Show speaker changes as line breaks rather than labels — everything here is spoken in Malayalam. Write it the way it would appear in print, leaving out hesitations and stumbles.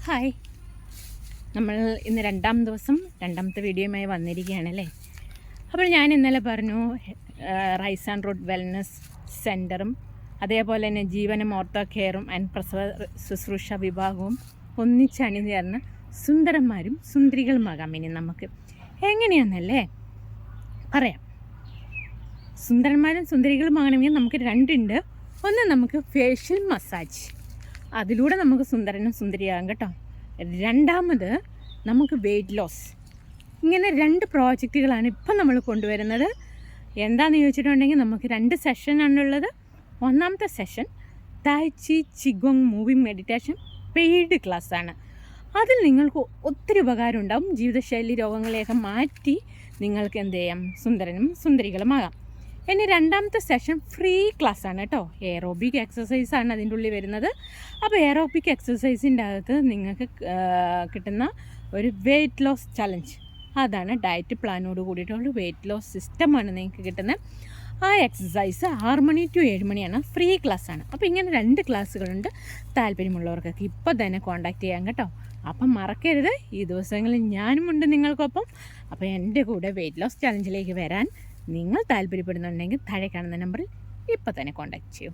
ഹായ്, നമ്മൾ ഇന്ന് രണ്ടാമത്തെ വീഡിയോയുമായി വന്നിരിക്കുകയാണല്ലേ. അപ്പോൾ ഞാൻ ഇന്നലെ പറഞ്ഞു റൈസ് ആൻഡ് റൂട്ട് വെൽനസ് സെൻറ്ററും അതേപോലെ തന്നെ ജീവനം ഓർത്തോ കെയറും ആൻഡ് പ്രസവ ശുശ്രൂഷ വിഭാഗവും ഒന്നിച്ചണിചേർന്ന് സുന്ദരന്മാരും സുന്ദരികളുമാകാം. ഇനി നമുക്ക് എങ്ങനെയാണെന്നല്ലേ പറയാം. സുന്ദരന്മാരും സുന്ദരികളുമാകണമെങ്കിൽ നമുക്ക് രണ്ടുണ്ട്. ഒന്ന് നമുക്ക് ഫേഷ്യൽ മസാജ്, അതിലൂടെ നമുക്ക് സുന്ദരനും സുന്ദരിയാകാം കേട്ടോ. രണ്ടാമത് നമുക്ക് വെയ്റ്റ് ലോസ്. ഇങ്ങനെ 2 പ്രോജക്റ്റുകളാണ് ഇപ്പം നമ്മൾ കൊണ്ടുവരുന്നത്. എന്താണെന്ന് ചോദിച്ചിട്ടുണ്ടെങ്കിൽ നമുക്ക് 2 സെഷനാണുള്ളത്. ഒന്നാമത്തെ സെഷൻ തായ് ചി ചിഗോങ് മൂവിങ് മെഡിറ്റേഷൻ പെയ്ഡ് ക്ലാസ്സാണ്. അതിൽ നിങ്ങൾക്ക് ഒത്തിരി ഉപകാരം ഉണ്ടാകും. ജീവിതശൈലി രോഗങ്ങളെയൊക്കെ മാറ്റി നിങ്ങൾക്ക് എന്ത് ചെയ്യാം, സുന്ദരനും സുന്ദരികളുമാകാം. ഇനി രണ്ടാമത്തെ സെഷൻ ഫ്രീ ക്ലാസ്സാണ് കേട്ടോ. എയറോബിക് എക്സസൈസാണ് അതിൻ്റെ ഉള്ളിൽ വരുന്നത്. അപ്പോൾ എയറോബിക് എക്സസൈസിൻ്റെ അകത്ത് നിങ്ങൾക്ക് കിട്ടുന്ന ഒരു വെയ്റ്റ് ലോസ് ചലഞ്ച്, അതാണ് ഡയറ്റ് പ്ലാനോട് കൂടിയിട്ടുള്ള വെയ്റ്റ് ലോസ് സിസ്റ്റമാണ് നിങ്ങൾക്ക് കിട്ടുന്നത്. ആ എക്സസൈസ് 6 മണി to 7 മണിയാണ്, ഫ്രീ ക്ലാസ്സാണ്. അപ്പോൾ ഇങ്ങനെ 2 ക്ലാസ്സുകളുണ്ട്. താല്പര്യമുള്ളവർക്കൊക്കെ ഇപ്പോൾ തന്നെ കോൺടാക്റ്റ് ചെയ്യാം കേട്ടോ. അപ്പം മറക്കരുത്, ഈ ദിവസങ്ങളിൽ ഞാനുമുണ്ട് നിങ്ങൾക്കൊപ്പം. അപ്പോൾ എൻ്റെ കൂടെ വെയ്റ്റ് ലോസ് ചലഞ്ചിലേക്ക് വരാൻ നിങ്ങൾ താല്പര്യപ്പെടുന്നുണ്ടെങ്കിൽ താഴെ കാണുന്ന നമ്പറിൽ ഇപ്പോൾ തന്നെ കോൺടാക്റ്റ് ചെയ്യൂ.